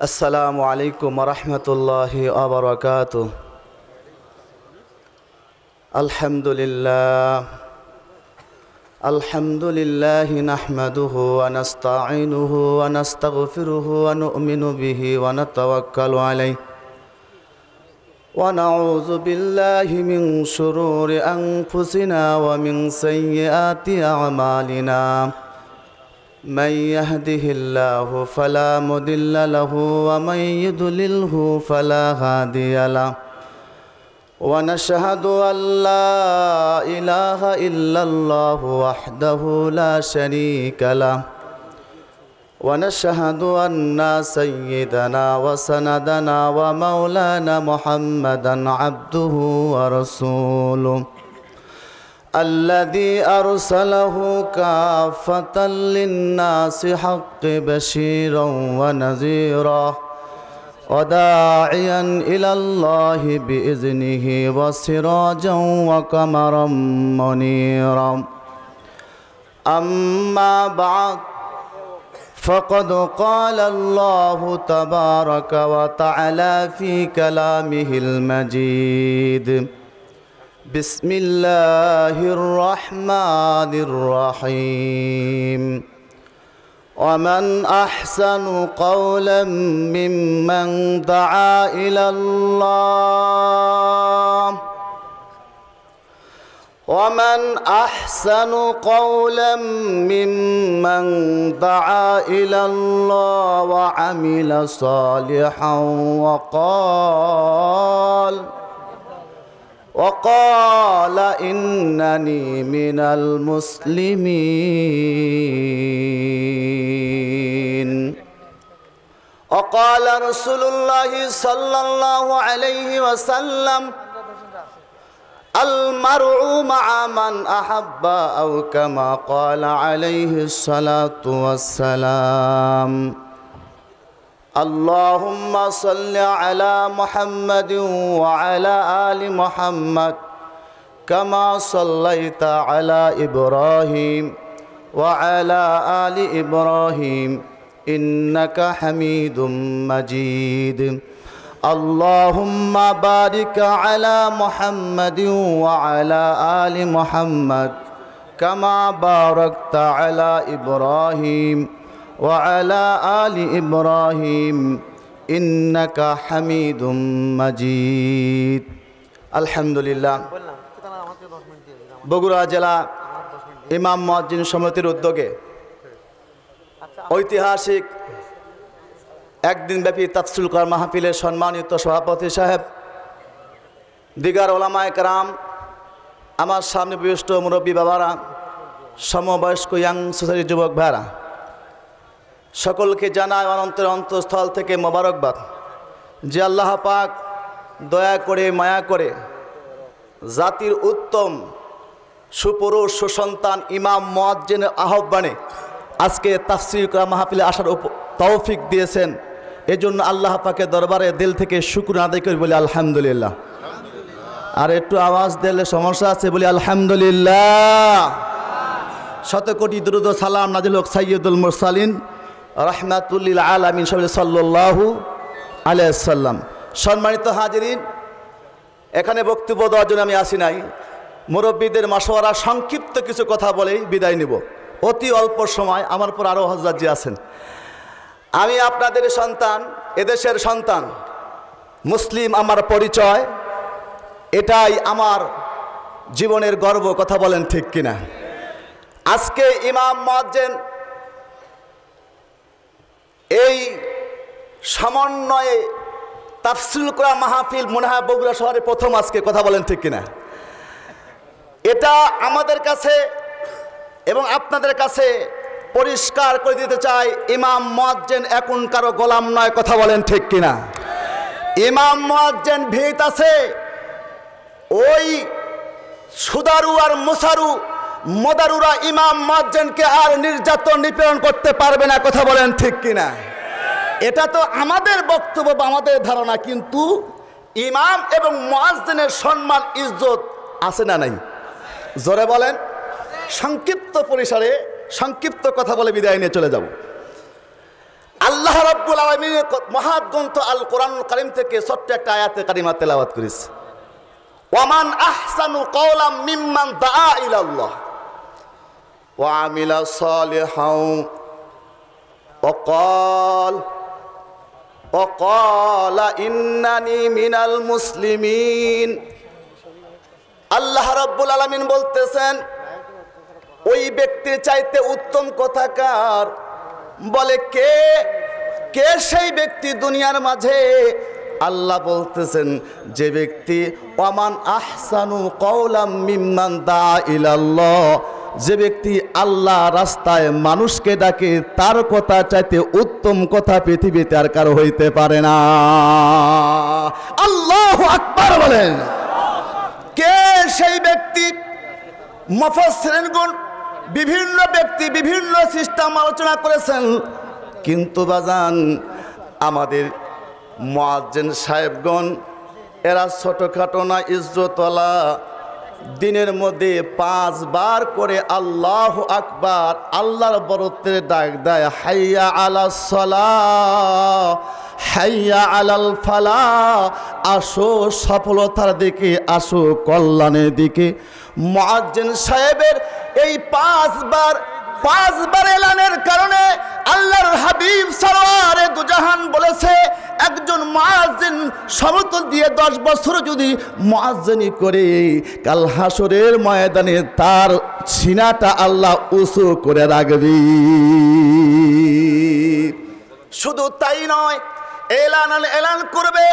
আসসালামু আলাইকুম ওয়া রাহমাতুল্লাহি ওয়া বারাকাতুহু। আলহামদুলিল্লাহি নাহমাদুহু ওয়া নাস্তাঈনুহু ওয়া নাস্তাগফিরুহু ওয়া নু'মিনু বিহি ওয়া নাতাওয়াক্কালু আলাইহি ওয়া নাউযু বিল্লাহি মিন শুরুরি আনফুসিনা ওয়া মিন সাইয়্যাতি আ'মালিনা। من يهده الله فلا مضل له ومن يضلله فلا هادي له ونشهد أن لا إله إلا الله وحده لا شريك له ونشهد أن سيدنا وسندنا ومولانا محمدا عبده ورسوله الذي أرسله كافة للناس حق بشيرا ونذيرا وداعيا إلى الله بإذنه وسراجا وقمرا منيرا. أما بعد فقد قال الله تبارك وتعالى في كلامه المجيد: بسم الله الرحمن الرحيم. ومن أحسن قولا ممن دعا إلى الله ومن أحسن قولا ممن دعا إلى الله وعمل صالحا وقال إنني من المسلمين. وقال رسول الله صلى الله عليه وسلم: المرء مع من أحب، أو كما قال عليه الصلاة والسلام. اللهم صل على محمد وعلى آل محمد كما صليت على إبراهيم وعلى آل إبراهيم إنك حميد مجيد. اللهم بارك على محمد وعلى آل محمد كما باركت على إبراهيم وعلى آل إبراهيم إنك حميد مجيد. আলহামদুলিল্লাহ। বগুড়া জেলা ইমাম মুয়াজ্জিন সমিতির উদ্যোগে ঐতিহাসিক একদিনব্যাপী তাফসীর কোরআন মাহফিলের সম্মানিত সভাপতি সাহেব, দিগার ওলামায়ে কেরাম, আমার সামনে বিশিষ্ট মুরব্বী বাবারা, সমবয়স্ক ইয়াং সোসাইটির যুবক ভাইরা, সকলকে জানায় অনন্তের অন্তঃস্থল থেকে মোবারকবাদ যে আল্লাহ পাক দয়া করে মায়া করে জাতির উত্তম সুপুরুষ সুসন্তান ইমাম মুয়াজ্জিনের আহ্বানে আজকে তাফসীর কোরআন মাহফিলে আসার তৌফিক দিয়েছেন। এজন্য আল্লাহ পাকের দরবারে দিল থেকে শুকর আদায় করি, বলি আলহামদুলিল্লাহ। আর একটু আওয়াজ দিলে সমস্যা আছে, বলি আলহামদুলিল্লাহ। শত কোটি দুরূদ ও সালাম নাজিল হোক সাইয়্যিদুল মুরসালিন রাহমাতুল আলামিন সাল্লাল্লাহু আলাইহি ওয়াসাল্লাম। সম্মানিত হাজিরিন, এখানে বক্তব্য দেওয়ার জন্য আমি আসি নাই। মুরব্বীদের মাশওয়ারা সংক্ষিপ্ত কিছু কথা বলেই বিদায় নিব। অতি অল্প সময়, আমার পর আরও হযরতজি আছেন। আমি আপনাদের সন্তান, এদেশের সন্তান, মুসলিম আমার পরিচয়, এটাই আমার জীবনের গর্ব। কথা বলেন ঠিক কিনা? আজকে ইমাম মুয়াজ্জিন এই সমন্বয়ে তাফসীর কোরআন মাহফিল মনে হয় বগুড়া শহরে প্রথম আজকে। কথা বলেন ঠিক কিনা? এটা আমাদের কাছে এবং আপনাদের কাছে পরিষ্কার করে দিতে চাই, ইমাম মুয়াজ্জিন এখন কারো গোলাম নয়। কথা বলেন ঠিক কিনা? ইমাম মুয়াজ্জিন ভিত আছে ওই সুদারু আর মুসারু মদারুরা ইমাম মুয়াজ্জিনকে আর নির্যাতন নিপীড়ন করতে পারবে না। কথা বলেন ঠিক কিনা? এটা তো আমাদের বক্তব্য বা আমাদের ধারণা, কিন্তু ইমাম এবং মুয়াজ্জিনের সম্মান ইজ্জত আছে না নাই? জোরে বলেন। সংক্ষিপ্ত পরিসরে সংক্ষিপ্ত কথা বলে বিদায় নিয়ে চলে যাব। আল্লাহ রাব্বুল আলামিনের মহাগ্রন্থ আল কোরআনুল কারীম থেকে ছোট্ট একটা আয়াতে কারিমা তেলাওয়াত করেছি। ওয়ামান আহসানু কওলাম মিম্মান দাআ ইলাল্লাহ ওয়া আমিলা সালিহান ওয়া ক্বালা ইন্নানি মিনাল মুসলিমিন। আল্লাহ রাব্বুল আলামিন বলতেছেন ওই ব্যক্তির চাইতে উত্তম কথাকার বলে কে কে সেই ব্যক্তি দুনিয়ার মাঝে? আল্লাহ বলতেছেন যে ব্যক্তি ওয়ামান আহসানু কওলাম মিম্মান দাআ ইলাল্লাহ, যে ব্যক্তি আল্লাহ রাস্তায় মানুষকে ডাকে তার কথা চাইতে উত্তম কথা পৃথিবীতে আর কারো হইতে পারে না। আল্লাহু আকবার বলেন। কে সেই ব্যক্তি? মুফাসসিরিনগণ বিভিন্ন ব্যক্তি বিভিন্ন সিস্টেম আলোচনা করেছেন, কিন্তু বাজান আমাদের মুয়াজ্জিন সাহেবগণ এরা ছোটখাটো না, ইজ্জতওয়ালা। দিনের মধ্যে 5 বার করে আল্লাহু আকবার আল্লাহর বরত্বের ডাক দেয়, হাইয়া আলাস সালাহ হাইয়া আলাল ফালাহ, আসো সফলতার দিকে, আসো কল্যাণের দিকে। মুয়াজ্জিন সাহেবের এই 5 বার এলানের কারণে আল্লাহর হাবিব সরওয়ারে দুজাহান বলেছে একজন মুয়াজ্জিন সমতুল দিয়ে 10 বছর যদি মুয়াজ্জিনি করে কাল হাসরের ময়দানে তার সিনাটা আল্লাহ উঁচু করে রাখবে। শুধু তাই নয়, এলান করবে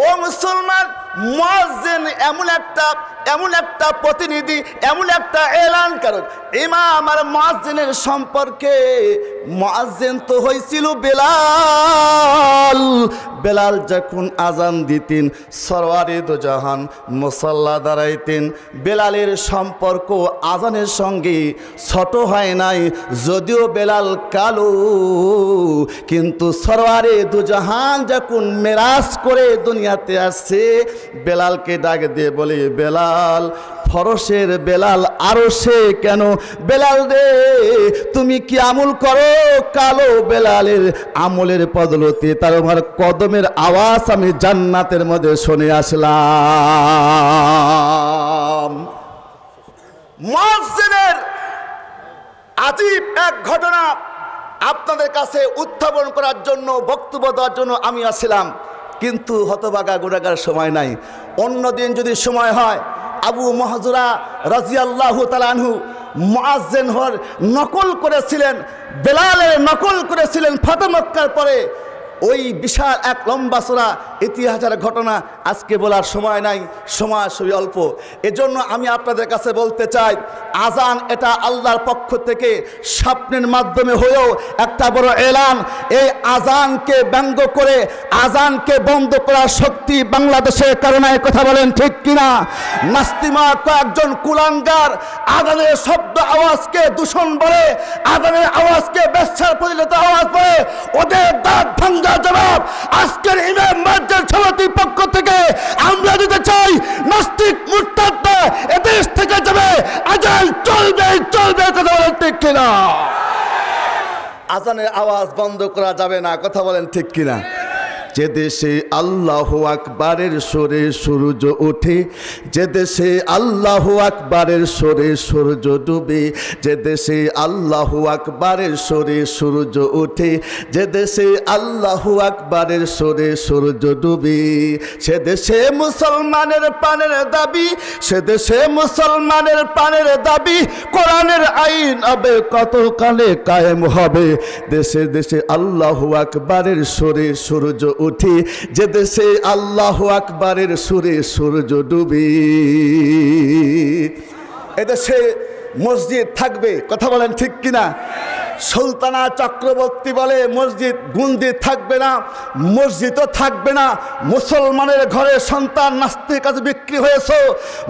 ও মুসলমান, মুয়াজ্জিন এমন একটা প্রতিনিধি, এমন একটা এলানকারক। ইমাম আর মুয়াজ্জিনের সম্পর্কে, মুয়াজ্জিন তো হয়েছিল বেলাল যখন আজান দিতেন সরওয়ারে দো জাহান মুসাল্লা দাঁড়াইতেন। বেলালের সম্পর্ক আজানের সঙ্গে ছোট হয় নাই, যদিও বেলাল কালো, কিন্তু সরওয়ারে দো জাহান যখন মেরাজ করে দুনিয়াতে আসছে বেলালকে ডাক দিয়ে বলে, বেলাল ফরসের বেলাল আরো সে কেন? বেলাল রে তুমি কি আমল করো? কালো বেলালের আমলের বদলতে তার আমার কদমের আওয়াজ আমি জান্নাতের মধ্যে শুনে আসলাম। মুয়াজ্জিনের আজীব এক ঘটনা আপনাদের কাছে উত্থাপন করার জন্য, বক্তব্য দেওয়ার জন্য আমি আসছিলাম, কিন্তু হতভাগা গুনাহগার সময় নাই। অন্যদিন যদি সময় হয়, আবু মাহজুরা রাদিয়াল্লাহু তাআলা আনহু মুয়াজ্জিন হওয়ার নকল করেছিলেন, বেলালের নকল করেছিলেন ফাতহ মক্কার পরে। ওই বিশাল এক লম্বা চড়া ইতিহাসের ঘটনা আজকে বলার সময় নাই, সময় খুবই অল্প। এজন্য আমি আপনাদের কাছে বলতে চাই, আজান এটা আল্লাহর পক্ষ থেকে স্বপ্নের মাধ্যমে হয়েও একটা বড় এলান। এই আজানকে ব্যঙ্গ করে আজানকে বন্ধ করার শক্তি বাংলাদেশের কারণে, কথা বলেন ঠিক কিনা? নাস্তিমা কয়েকজন কুলাঙ্গার আজানের শব্দ আওয়াজকে দূষণ বলে, আজানের আওয়াজকে বেশ্যার পরিণত আওয়াজ বলে, ওদের দাঁত ভাঙ্গা জবাব আজকের ইমাম মাজ্জার সমিতির পক্ষ থেকে আমরা দিতে চাই। নাস্তিক মুরতাদরা এদেশ থেকে যাবে, আজান চলবে, কথা বলেন ঠিক কিনা? আজানের আওয়াজ বন্ধ করা যাবে না, কথা বলেন ঠিক কিনা? যে দেশে আল্লাহু আকবারের সুরে সূর্য ওঠে, যে দেশে আল্লাহু আকবারের সুরে সূর্য ডুবে, যে দেশে আল্লাহু আকবারের সুরে সূর্য ওঠে, যে দেশে আল্লাহু আকবারের সুরে সূর্য ডুবে, সে দেশে মুসলমানের প্রাণের দাবি, সে দেশে মুসলমানের প্রাণের দাবি, কোরআনের আইন হবে কতকালে কায়েম হবে। দেশে দেশে আল্লাহু আকবারের সুরে সূর্য উঠে, যে দেশে আল্লাহু আকবারের সুরে সূর্য ডুবে। এদেশে মসজিদ থাকবে, কথা বলেন ঠিক কিনা? সুলতানা চক্রবর্তী বলে মসজিদ গুন্দি থাকবে না, মসজিদও থাকবে না। মুসলমানের ঘরে সন্তান নাস্তির কাছে বিক্রি হয়েছে,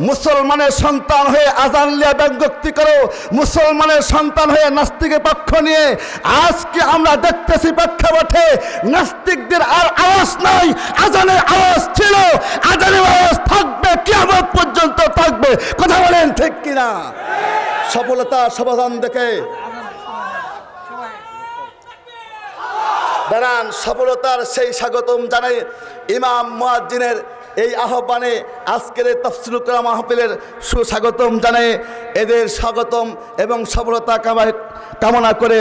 মুসলমানের সন্তান হয়ে আজান লিয়া ব্যঙ্গোক্তি করো, মুসলমানের সন্তান হয়ে নাস্তিকের পক্ষ নিয়ে আজকে আমরা দেখতেছি প্রেক্ষাপটে নাস্তিকদের আর আওয়াজ নাই। আজানের আওয়াজ ছিল, আজানের আওয়াজ থাকবে, কিয়ামত পর্যন্ত থাকবে, কথা বলেন ঠিক কিনা? সফলতা সমাধান দেখে দাঁড়ান, সফলতার সেই স্বাগতম জানাই ইমাম মুয়াজ্জিনের এই আহ্বানে আজকের এই তাফসীরুল কোরআন মাহফিলের সুস্বাগতম জানাই এদের স্বাগতম এবং সফলতা কামনা করে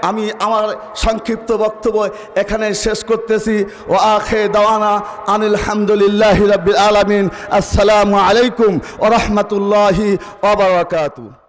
আমি আমার সংক্ষিপ্ত বক্তব্য এখানে শেষ করতেছি। ও আখির দাওয়ানা আনিল হামদুলিল্লাহি রাব্বিল আলামিন। আসসালামু আলাইকুম ওয়া রাহমাতুল্লাহি ওয়া বারাকাতুহু।